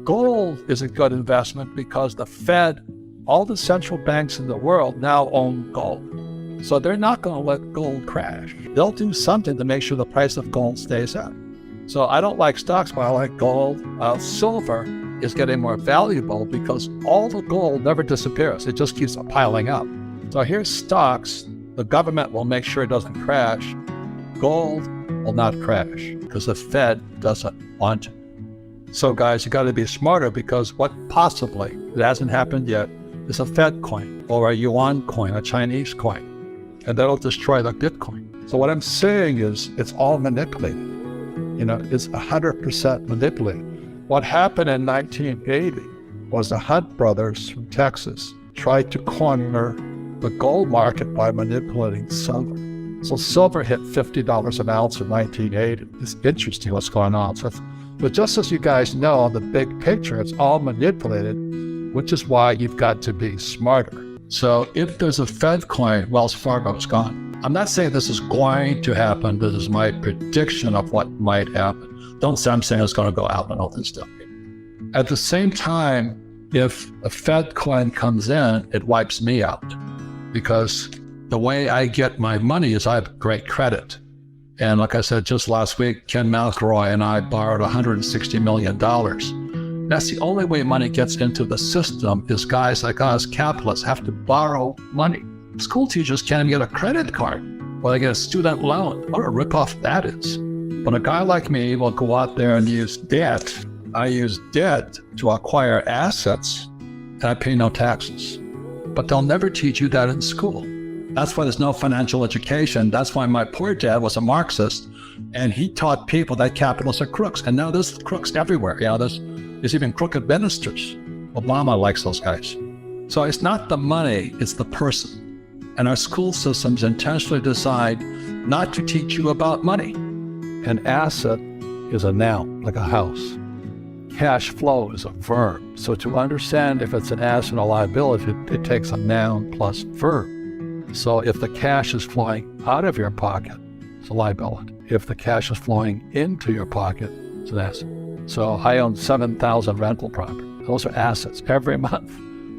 Gold is a good investment because the Fed, all the central banks in the world now own gold. So they're not going to let gold crash. They'll do something to make sure the price of gold stays up. So I don't like stocks, but I like gold. Silver is getting more valuable because all the gold never disappears. It just keeps piling up. So here's stocks. The government will make sure it doesn't crash. Gold will not crash because the Fed doesn't want it. So guys, you got to be smarter because what possibly, it hasn't happened yet, is a Fed coin or a yuan coin, a Chinese coin, and that'll destroy the Bitcoin. So what I'm saying is it's all manipulated. It's 100% manipulated. What happened in 1980 was the Hunt brothers from Texas tried to corner the gold market by manipulating silver. So silver hit $50 an ounce in 1980. It's interesting what's going on. But just as you guys know, on the big picture, it's all manipulated, which is why you've got to be smarter. So if there's a Fed coin, Wells Fargo is gone. I'm not saying this is going to happen. This is my prediction of what might happen. Don't say I'm saying it's going to go out and all this stuff. At the same time, if a Fed coin comes in, it wipes me out because the way I get my money is I have great credit. And like I said, just last week, Ken McElroy and I borrowed $160 million. That's the only way money gets into the system is guys like us, capitalists, have to borrow money. School teachers can't even get a credit card or they get a student loan. What a ripoff that is. But a guy like me will go out there and use debt. I use debt to acquire assets and I pay no taxes. But they'll never teach you that in school. That's why there's no financial education. That's why my poor dad was a Marxist, and he taught people that capitalists are crooks. And now there's crooks everywhere. There's even crooked ministers. Obama likes those guys. So it's not the money, it's the person. And our school systems intentionally decide not to teach you about money. An asset is a noun, like a house. Cash flow is a verb. So to understand if it's an asset or liability, it takes a noun plus verb. So if the cash is flowing out of your pocket, it's a liability. If the cash is flowing into your pocket, it's an asset. So I own 7,000 rental properties. Those are assets. Every month,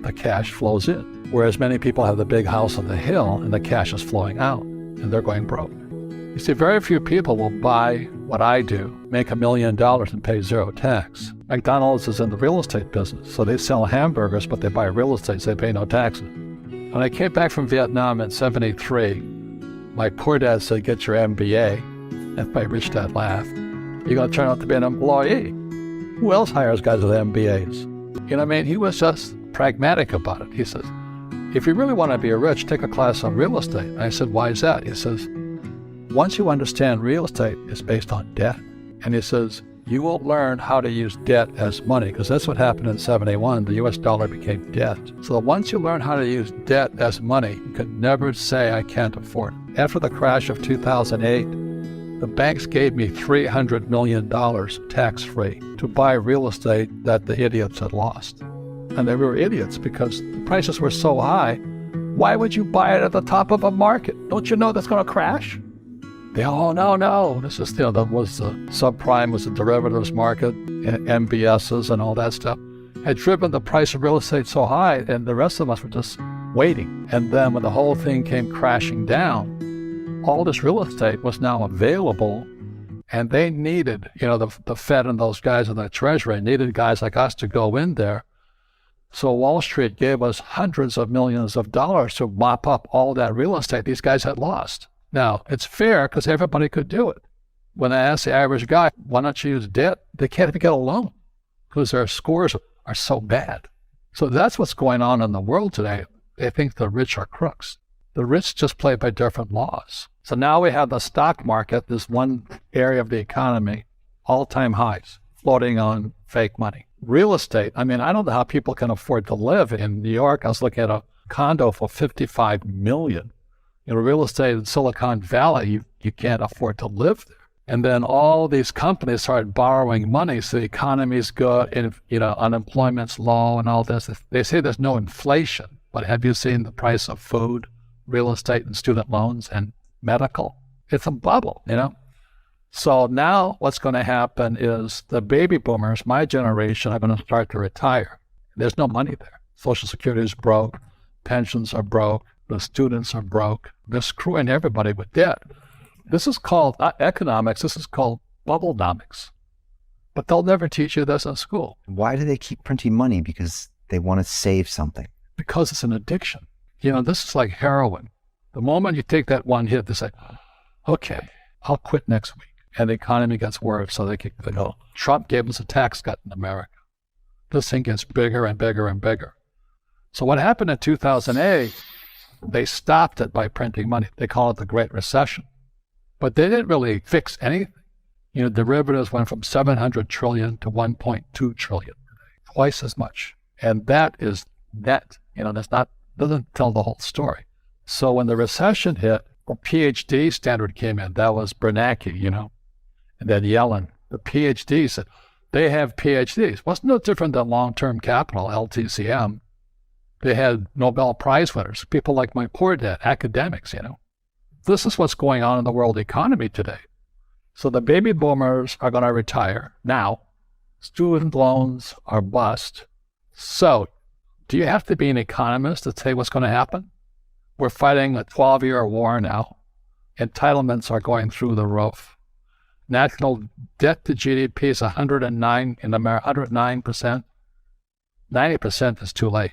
the cash flows in. Whereas many people have the big house on the hill and the cash is flowing out and they're going broke. You see, very few people will buy what I do, make $1 million and pay zero tax. McDonald's is in the real estate business. So they sell hamburgers, but they buy real estate, so they pay no taxes. When I came back from Vietnam in '73, my poor dad said, get your MBA. And my rich dad laughed. You're going to turn out to be an employee. Who else hires guys with MBAs? He was just pragmatic about it. He says, if you really want to be rich, take a class on real estate. And I said, why is that? He says, once you understand real estate, it's based on debt. And he says, you will learn how to use debt as money, because that's what happened in '71. The US dollar became debt. So once you learn how to use debt as money, you can never say, I can't afford it. After the crash of 2008, the banks gave me $300 million tax-free to buy real estate that the idiots had lost. And they were idiots because the prices were so high. Why would you buy it at the top of a market? Don't you know that's going to crash? No. This is, that was the subprime, was the derivatives market, and MBSs and all that stuff had driven the price of real estate so high, and the rest of us were just waiting. And then when the whole thing came crashing down, all this real estate was now available, and they needed, the Fed and those guys in the Treasury needed guys like us to go in there. So Wall Street gave us hundreds of millions of dollars to mop up all that real estate these guys had lost. Now, it's fair because everybody could do it. When I ask the average guy, why don't you use debt? They can't even get a loan because their scores are so bad. So that's what's going on in the world today. They think the rich are crooks. The rich just play by different laws. So now we have the stock market, this one area of the economy, all-time highs, floating on fake money. Real estate, I don't know how people can afford to live. In New York, I was looking at a condo for $55 million. Real estate in Silicon Valley, you can't afford to live there. And then all these companies started borrowing money, so the economy's good, and unemployment's low and all this. They say there's no inflation, but have you seen the price of food, real estate, and student loans and medical? It's a bubble, So now what's going to happen is the baby boomers, my generation, are going to start to retire. There's no money there. Social Security is broke. Pensions are broke. The students are broke. They're screwing everybody with debt. This is called, not economics, this is called bubblenomics. But they'll never teach you this in school. Why do they keep printing money? Because they want to save something. Because it's an addiction. This is like heroin. The moment you take that one hit, they say, okay, I'll quit next week. And the economy gets worse, so they go, Trump gave us a tax cut in America. This thing gets bigger and bigger and bigger. So what happened in 2008, they stopped it by printing money. They call it the Great Recession. But they didn't really fix anything. Derivatives went from 700 trillion to 1.2 trillion, twice as much. And that is net. Doesn't tell the whole story. So when the recession hit, the PhD standard came in. That was Bernanke, and then Yellen. The PhD said, they have PhDs. What's no different than long-term capital, LTCM. They had Nobel Prize winners, people like my poor dad, academics, This is what's going on in the world economy today. So the baby boomers are going to retire now. Student loans are bust. So do you have to be an economist to say what's going to happen? We're fighting a 12-year war now. Entitlements are going through the roof. National debt to GDP is 109 in America, 109%. 90% is too late.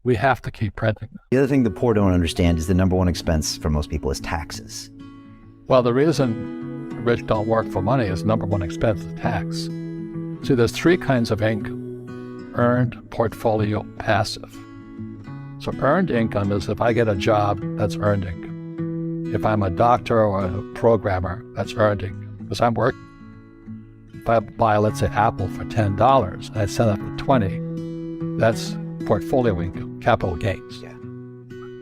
We have to keep printing. The other thing the poor don't understand is the number one expense for most people is taxes. Well, the reason the rich don't work for money is number one expense is tax. See, there's three kinds of income: earned, portfolio, passive. So earned income is if I get a job, that's earned income. If I'm a doctor or a programmer, that's earned income because I'm working. If I buy, let's say, Apple for $10 and I sell it for $20, that's portfolio income, capital gains. Yeah.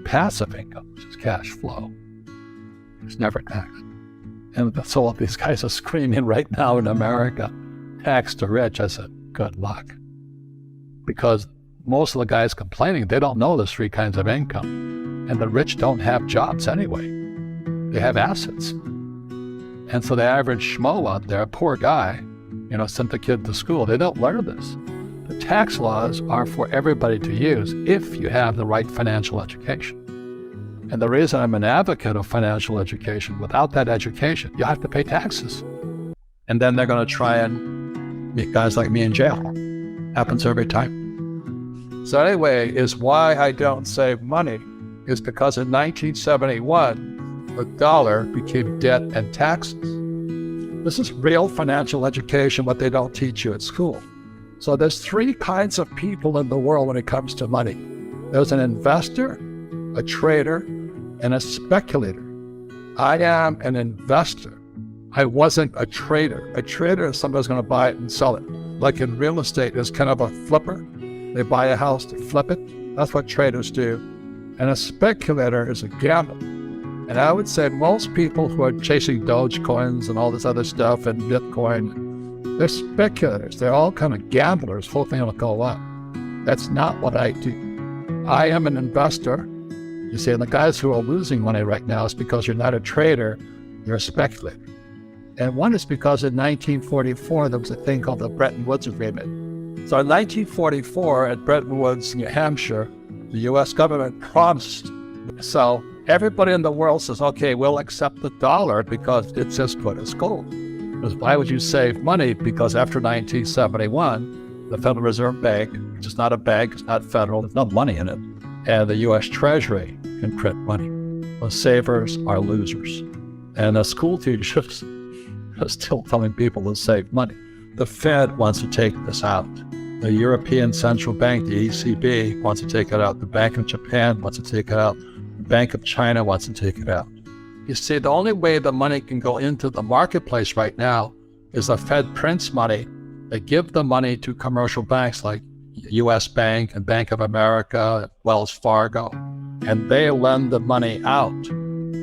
Passive income, which is cash flow, it's never taxed. And so all these guys are screaming right now in America, tax the rich. I said, good luck. Because most of the guys complaining, they don't know there's three kinds of income. And the rich don't have jobs anyway. They have assets. And so the average schmo out there, a poor guy, sent the kid to school. They don't learn this. The tax laws are for everybody to use if you have the right financial education. And the reason I'm an advocate of financial education, without that education, you have to pay taxes. And then they're going to try and make guys like me in jail. Happens every time. So anyway, is why I don't save money is because in 1971, the dollar became debt and taxes. This is real financial education, what they don't teach you at school. So there's three kinds of people in the world when it comes to money. There's an investor, a trader, and a speculator. I am an investor. I wasn't a trader. A trader is somebody who's going to buy it and sell it. Like in real estate, there's kind of a flipper. They buy a house to flip it. That's what traders do. And a speculator is a gambler. And I would say most people who are chasing Dogecoins and all this other stuff and Bitcoin, they're speculators. They're all kind of gamblers, hoping it'll go up. That's not what I do. I am an investor. You see, and the guys who are losing money right now is because you're not a trader, you're a speculator. And one is because in 1944, there was a thing called the Bretton Woods Agreement. So in 1944, at Bretton Woods, New Hampshire, the U.S. government promised. So everybody in the world says, okay, we'll accept the dollar because it's as good as gold. Because why would you save money? Because after 1971, the Federal Reserve Bank, which is not a bank, it's not federal, there's no money in it, and the U.S. Treasury can print money. The savers are losers. And the school teachers are still telling people to save money. The Fed wants to take this out. The European Central Bank, the ECB, wants to take it out. The Bank of Japan wants to take it out. The Bank of China wants to take it out. You see, the only way the money can go into the marketplace right now is the Fed prints money. They give the money to commercial banks like U.S. Bank and Bank of America, Wells Fargo, and they lend the money out.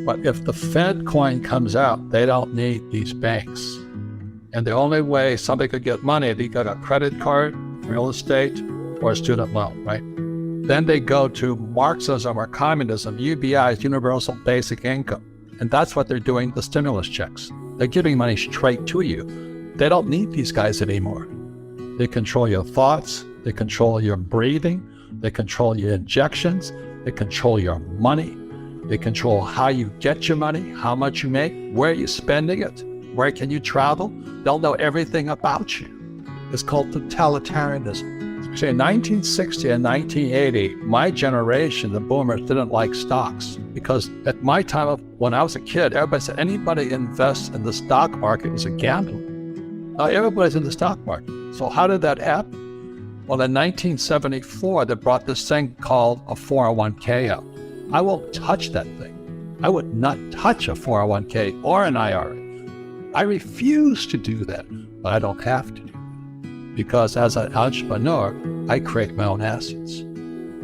But if the Fed coin comes out, they don't need these banks. And the only way somebody could get money, they got a credit card, real estate, or a student loan, right? Then they go to Marxism or communism, UBI, Universal Basic Income. And that's what they're doing, the stimulus checks. They're giving money straight to you. They don't need these guys anymore. They control your thoughts. They control your breathing. They control your injections. They control your money. They control how you get your money, how much you make, where you're spending it, where can you travel. They'll know everything about you. It's called totalitarianism. See, in 1960 and 1980, my generation, the boomers, didn't like stocks because at my time, when I was a kid, everybody said anybody invests in the stock market is a gambler. Now everybody's in the stock market. So how did that happen? Well, in 1974, they brought this thing called a 401k out. I won't touch that thing. I would not touch a 401k or an IRA. I refuse to do that, but I don't have to. Because as an entrepreneur, I create my own assets.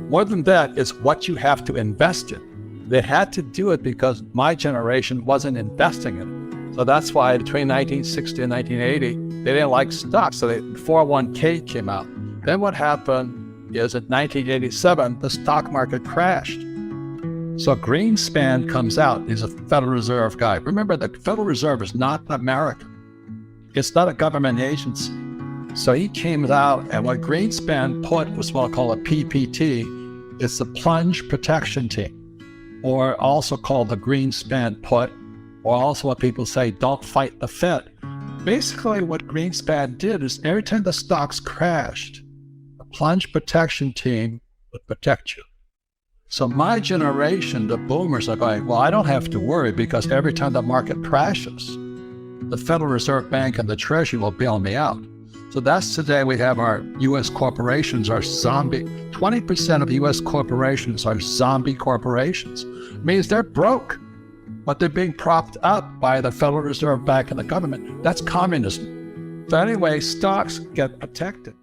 More than that, it's what you have to invest in. They had to do it because my generation wasn't investing in it. So that's why between 1960 and 1980, they didn't like stocks. So the 401k came out. Then what happened is in 1987, the stock market crashed. So Greenspan comes out. He's a Federal Reserve guy. Remember, the Federal Reserve is not American. It's not a government agency. So he came out, and what Greenspan put was what I call a PPT. It's the Plunge Protection Team, or also called the Greenspan put, or also what people say, don't fight the Fed. Basically, what Greenspan did is every time the stocks crashed, the Plunge Protection Team would protect you. So my generation, the boomers, are going, well, I don't have to worry because every time the market crashes, the Federal Reserve Bank and the Treasury will bail me out. So that's today we have our U.S. corporations are zombie. 20% of U.S. corporations are zombie corporations. It means they're broke, but they're being propped up by the Federal Reserve Bank and the government. That's communism. So anyway, stocks get protected.